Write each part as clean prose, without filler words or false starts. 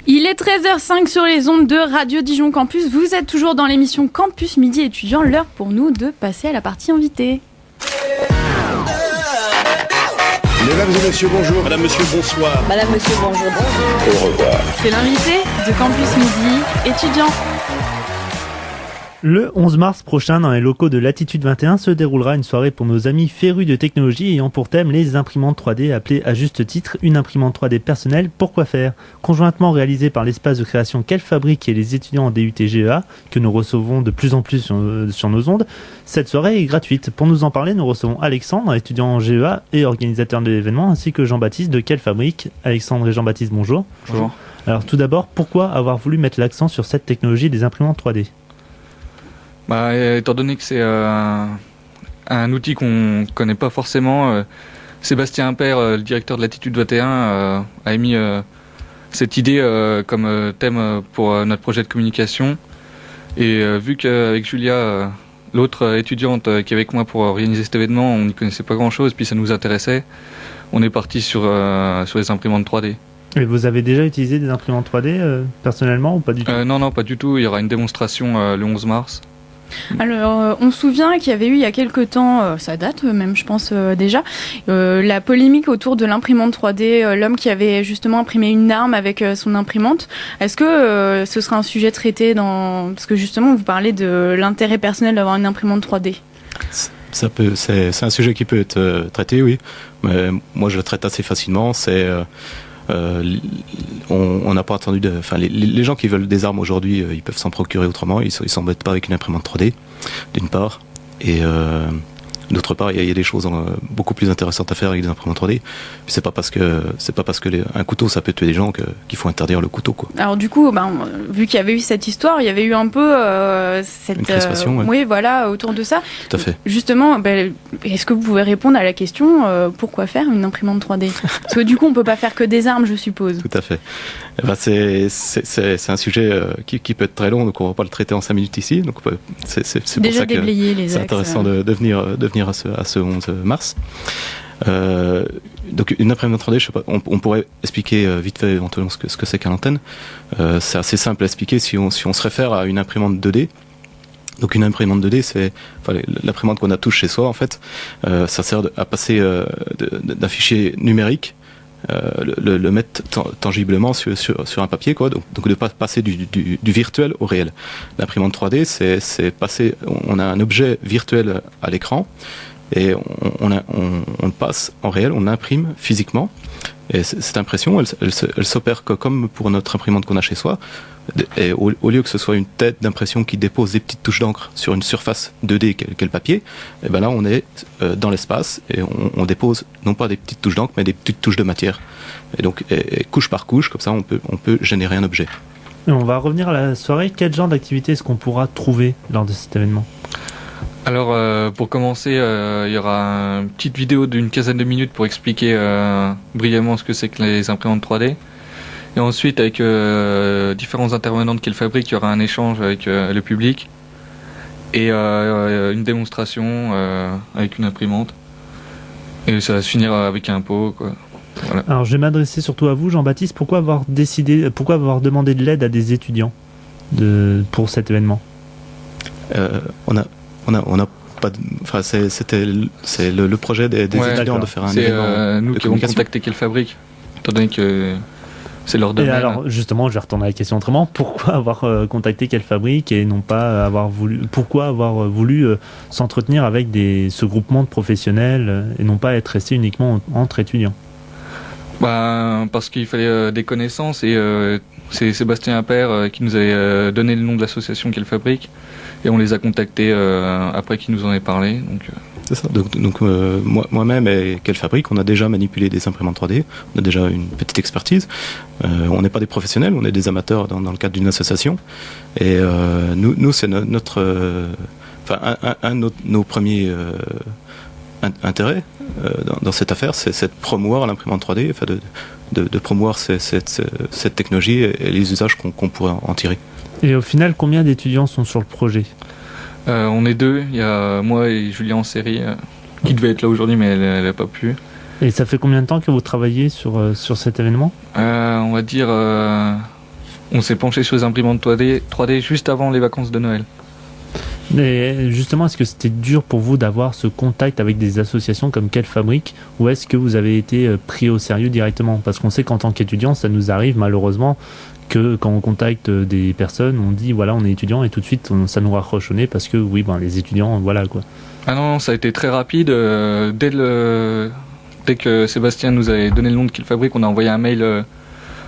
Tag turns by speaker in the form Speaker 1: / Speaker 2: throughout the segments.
Speaker 1: Il est 13h05 sur les ondes de Radio Dijon Campus. Vous êtes toujours dans l'émission Campus Midi Étudiant. L'heure pour nous de passer à la partie invitée.
Speaker 2: Mesdames et messieurs, bonjour.
Speaker 3: Madame, monsieur, bonsoir.
Speaker 4: Madame, monsieur, bonjour.
Speaker 2: Au revoir.
Speaker 1: C'est l'invité de Campus Midi Étudiant.
Speaker 5: Le 11 mars prochain, dans les locaux de Latitude 21, se déroulera une soirée pour nos amis férus de technologie ayant pour thème les imprimantes 3D, appelée à juste titre une imprimante 3D personnelle, pourquoi faire ? Conjointement réalisée par l'espace de création Quelle Fabrique et les étudiants en DUT GEA, que nous recevons de plus en plus sur nos ondes, cette soirée est gratuite. Pour nous en parler, nous recevons Alexandre, étudiant en GEA et organisateur de l'événement, ainsi que Jean-Baptiste de Quelle Fabrique. Alexandre et Jean-Baptiste, bonjour.
Speaker 6: Bonjour.
Speaker 5: Alors tout d'abord, pourquoi avoir voulu mettre l'accent sur cette technologie des imprimantes 3D ?
Speaker 6: Étant donné que c'est un outil qu'on connaît pas forcément, Sébastien Impair, le directeur de Latitude 21, a émis cette idée comme thème pour notre projet de communication. Et vu qu'avec Julia, l'autre étudiante qui est avec moi pour organiser cet événement, on n'y connaissait pas grand-chose, puis ça nous intéressait, on est parti sur les imprimantes 3D.
Speaker 5: Et vous avez déjà utilisé des imprimantes 3D personnellement ou pas du tout ?
Speaker 6: Non, pas du tout. Il y aura une démonstration le 11 mars.
Speaker 1: Alors, on se souvient qu'il y avait eu il y a quelques temps, ça date même je pense déjà, la polémique autour de l'imprimante 3D, l'homme qui avait justement imprimé une arme avec son imprimante. Est-ce que ce sera un sujet traité parce que justement vous parlez de l'intérêt personnel d'avoir une imprimante 3D ?
Speaker 3: C'est un sujet qui peut être traité, oui. Mais moi, je le traite assez facilement. On n'a pas attendu les gens qui veulent des armes aujourd'hui, ils peuvent s'en procurer autrement. Ils s'embêtent pas avec une imprimante 3D, d'une part, et d'autre part, il y a des choses beaucoup plus intéressantes à faire avec des imprimantes 3D. Puis c'est pas parce que un couteau ça peut tuer des gens qu'il faut interdire le couteau, quoi.
Speaker 1: Alors du coup, vu qu'il y avait eu cette histoire, il y avait eu un peu cette
Speaker 3: une crispation, ouais.
Speaker 1: Oui, voilà, autour de ça.
Speaker 3: Tout à fait.
Speaker 1: Justement, est-ce que vous pouvez répondre à la question pourquoi faire une imprimante 3D ? Parce que du coup, on peut pas faire que des armes, je suppose.
Speaker 3: Tout à fait. C'est un sujet qui peut être très long, donc on va pas le traiter en 5 minutes ici. Donc c'est pour ça que c'est intéressant de venir à ce 11 mars. Donc une imprimante 3D, je sais pas, on pourrait expliquer vite fait éventuellement ce que c'est qu'à l'antenne. C'est assez simple à expliquer si on se réfère à une imprimante 2D. Donc une imprimante 2D, c'est l'imprimante qu'on a tous chez soi en fait. Ça sert à passer d'un fichier numérique, le mettre tangiblement sur un papier, quoi. Donc de pas passer du virtuel au réel. L'imprimante 3D, c'est passer, on a un objet virtuel à l'écran et on le passe en réel, on l'imprime physiquement. Et cette impression, elle s'opère comme pour notre imprimante qu'on a chez soi. Et au lieu que ce soit une tête d'impression qui dépose des petites touches d'encre sur une surface 2D qu'est le papier, et ben là on est dans l'espace et on dépose non pas des petites touches d'encre mais des petites touches de matière. Et donc couche par couche, comme ça on peut générer un objet.
Speaker 5: Et on va revenir à la soirée. Quel genre d'activité est-ce qu'on pourra trouver lors de cet événement ?
Speaker 6: Alors pour commencer, il y aura une petite vidéo d'une quinzaine de minutes pour expliquer brièvement ce que c'est que les imprimantes 3D. Et ensuite, avec différents intervenants de Quelle Fabrique, il y aura un échange avec le public et une démonstration avec une imprimante. Et ça va se finir avec un pot, quoi. Voilà.
Speaker 5: Alors, je vais m'adresser surtout à vous, Jean-Baptiste. Pourquoi avoir demandé de l'aide à des étudiants pour cet événement ?
Speaker 3: On a pas. C'est le projet des étudiants de faire un événement.
Speaker 6: C'est nous qui avons contacté Quelle Fabrique, étant donné que c'est leur domaine.
Speaker 5: Et alors, justement, je vais retourner à la question autrement. Pourquoi avoir contacté Quelle Fabrique et non pas avoir voulu... Pourquoi avoir voulu s'entretenir avec ce groupement de professionnels et non pas être resté uniquement entre étudiants ?
Speaker 6: Parce qu'il fallait des connaissances et c'est Sébastien Impair qui nous avait donné le nom de l'association Quelle Fabrique et on les a contactés après qu'ils nous en aient parlé.
Speaker 3: C'est ça. Donc moi-même et Quelle Fabrique, on a déjà manipulé des imprimantes 3D, on a déjà une petite expertise. On n'est pas des professionnels, on est des amateurs dans le cadre d'une association. Et nous c'est un de nos premiers intérêts dans cette affaire, c'est de promouvoir l'imprimante 3D, de promouvoir cette technologie et les usages qu'on pourrait en tirer.
Speaker 5: Et au final, combien d'étudiants sont sur le projet ?
Speaker 6: On est 2, il y a moi et Julia en série qui devait être là aujourd'hui mais elle n'a pas pu.
Speaker 5: Et ça fait combien de temps que vous travaillez sur cet événement ?
Speaker 6: On va dire on s'est penché sur les imprimantes 3D juste avant les vacances de Noël.
Speaker 5: Mais justement, est-ce que c'était dur pour vous d'avoir ce contact avec des associations comme Quelle Fabrique, ou est-ce que vous avez été pris au sérieux directement? Parce qu'on sait qu'en tant qu'étudiant, ça nous arrive malheureusement que quand on contacte des personnes, on dit voilà, on est étudiant, et tout de suite ça nous raccroche au nez parce que oui, les étudiants, voilà quoi.
Speaker 6: Ah non, ça a été très rapide. Dès que Sébastien nous avait donné le nom de Quelle Fabrique, on a envoyé un mail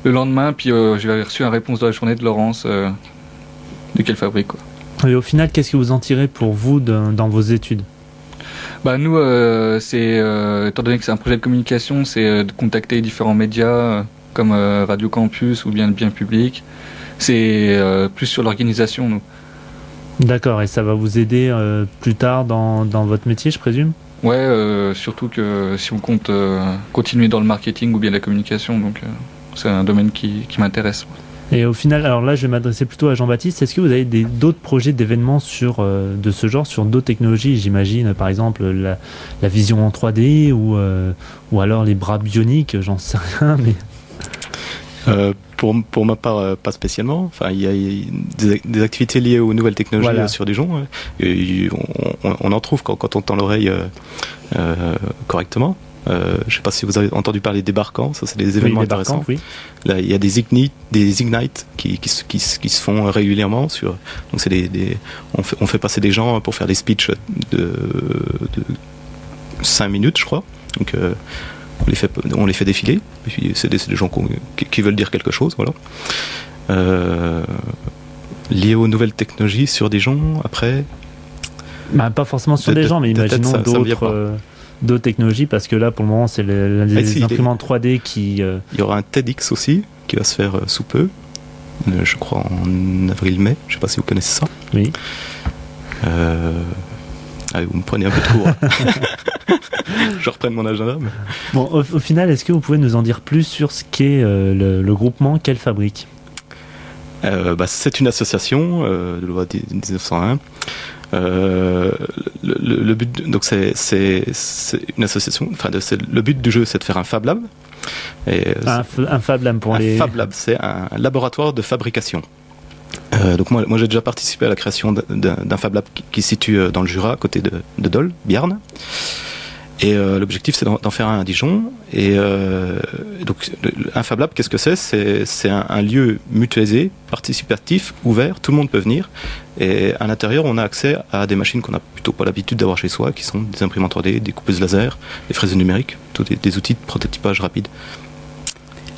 Speaker 6: le lendemain, puis j'avais reçu une réponse de la journée de Laurence de Quelle Fabrique, quoi.
Speaker 5: Et au final, qu'est-ce que vous en tirez pour vous dans vos études?
Speaker 6: Nous, étant donné que c'est un projet de communication, c'est de contacter différents médias comme Radio Campus ou bien le bien public. C'est plus sur l'organisation, nous.
Speaker 5: D'accord, et ça va vous aider plus tard dans votre métier, je présume?
Speaker 6: Ouais, surtout que si on compte continuer dans le marketing ou bien la communication, donc c'est un domaine qui m'intéresse.
Speaker 5: Et au final, alors là je vais m'adresser plutôt à Jean-Baptiste, est-ce que vous avez d'autres projets d'événements de ce genre, sur d'autres technologies, j'imagine, par exemple la vision en 3D ou alors les bras bioniques, j'en sais rien, mais...
Speaker 3: Pour ma part, pas spécialement. Enfin, il y a des activités liées aux nouvelles technologies sur Dijon. On en trouve quand on tend l'oreille correctement. Je ne sais pas si vous avez entendu parler des barcans, ça c'est des événements intéressants.
Speaker 5: Oui.
Speaker 3: Là, il y a des Ignite qui se font régulièrement. Donc on fait passer des gens pour faire des speeches de 5 minutes, je crois. Donc on les fait défiler. Et puis c'est des gens qui veulent dire quelque chose, voilà. Lié aux nouvelles technologies sur Dijon, après.
Speaker 5: Pas forcément sur des gens, mais imaginons d'autres technologies, parce que là pour le moment c'est les imprimantes 3D qui...
Speaker 3: Il y aura un TEDx aussi qui va se faire sous peu, je crois en avril-mai, je ne sais pas si vous connaissez ça.
Speaker 5: Oui.
Speaker 3: Vous me prenez un peu de cours. Je reprends mon agenda. Mais...
Speaker 5: Bon, au final, est-ce que vous pouvez nous en dire plus sur ce qu'est le groupement Quelle Fabrique?
Speaker 3: C'est une association de loi 1901. Le but, donc c'est une association. Le but du jeu, c'est de faire un Fab Lab.
Speaker 5: Un Fab Lab pour les...
Speaker 3: Fab Lab, c'est un laboratoire de fabrication. Donc moi j'ai déjà participé à la création d'un Fab Lab qui se situe dans le Jura, à côté de Dole, Biarn. Et l'objectif c'est d'en faire un à Dijon. Et donc un Fab Lab, qu'est-ce que c'est? C'est un lieu mutualisé, participatif, ouvert, tout le monde peut venir. Et à l'intérieur on a accès à des machines qu'on n'a plutôt pas l'habitude d'avoir chez soi, qui sont des imprimantes 3D, des coupeuses laser, des fraises numériques, tous des outils de prototypage rapide.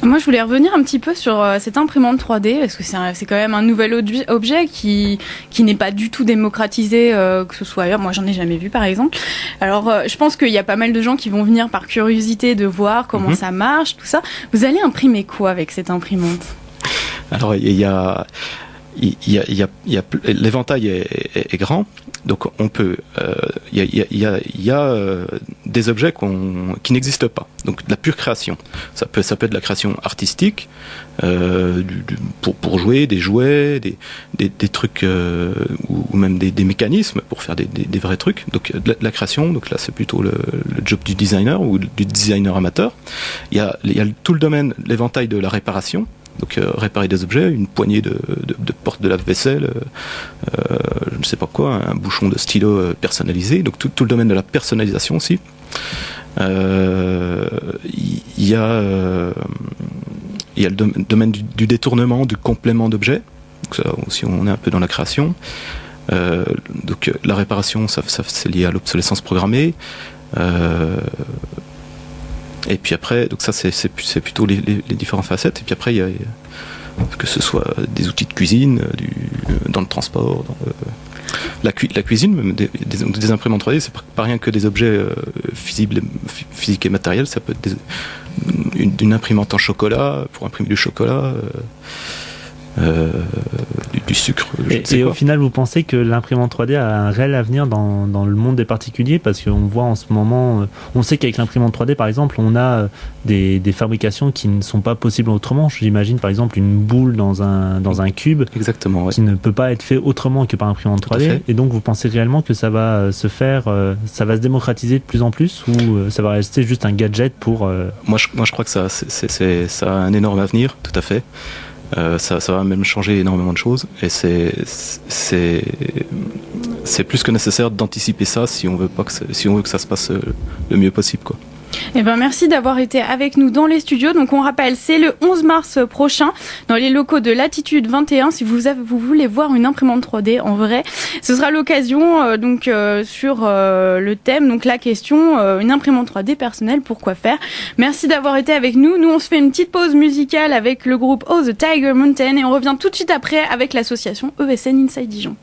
Speaker 1: Moi, je voulais revenir un petit peu sur cette imprimante 3D, parce que c'est quand même un nouvel objet qui n'est pas du tout démocratisé, que ce soit ailleurs. Moi, j'en ai jamais vu, par exemple. Alors, je pense qu'il y a pas mal de gens qui vont venir par curiosité de voir comment ça marche, tout ça. Vous allez imprimer quoi avec cette imprimante? Alors,
Speaker 3: l'éventail est grand, donc on peut. Il y a des objets qui n'existent pas, donc de la pure création. Ça peut être de la création artistique, pour jouer, des jouets, des trucs ou même des mécanismes pour faire des vrais trucs. Donc de la création. Donc là, c'est plutôt le job du designer ou du designer amateur. Il y a tout le domaine, l'éventail de la réparation. Donc réparer des objets, une poignée de porte de lave-vaisselle, je ne sais pas quoi, un bouchon de stylo personnalisé, donc tout le domaine de la personnalisation aussi. Il y a le domaine du détournement, du complément d'objets, donc ça aussi on est un peu dans la création. Donc la réparation, ça c'est lié à l'obsolescence programmée. Et puis après, donc ça c'est plutôt les différentes facettes. Et puis après, il y a que ce soit des outils de cuisine, dans le transport, la cuisine, même des imprimantes 3D, c'est pas rien que des objets physiques et matériels. Ça peut être une imprimante en chocolat pour imprimer du chocolat. Du sucre.
Speaker 5: Et au final, vous pensez que l'imprimante 3D a un réel avenir dans le monde des particuliers? Parce qu'on voit en ce moment, on sait qu'avec l'imprimante 3D, par exemple, on a des fabrications qui ne sont pas possibles autrement. J'imagine par exemple une boule dans un cube.
Speaker 3: Exactement, ouais.
Speaker 5: Qui ne peut pas être fait autrement que par imprimante 3D. Et donc vous pensez réellement que ça va se faire, ça va se démocratiser de plus en plus, ou ça va rester juste un gadget pour...
Speaker 3: Moi je crois que ça a un énorme avenir, tout à fait. Ça va même changer énormément de choses et c'est plus que nécessaire d'anticiper ça si on veut que ça se passe le mieux possible, quoi.
Speaker 1: Eh ben, merci d'avoir été avec nous dans les studios. Donc, on rappelle, c'est le 11 mars prochain dans les locaux de Latitude 21. Si vous voulez voir une imprimante 3D en vrai, ce sera l'occasion sur le thème, donc la question, une imprimante 3D personnelle, pourquoi faire? Merci d'avoir été avec nous. Nous, on se fait une petite pause musicale avec le groupe Oh the Tiger Mountain et on revient tout de suite après avec l'association ESN Inside Dijon.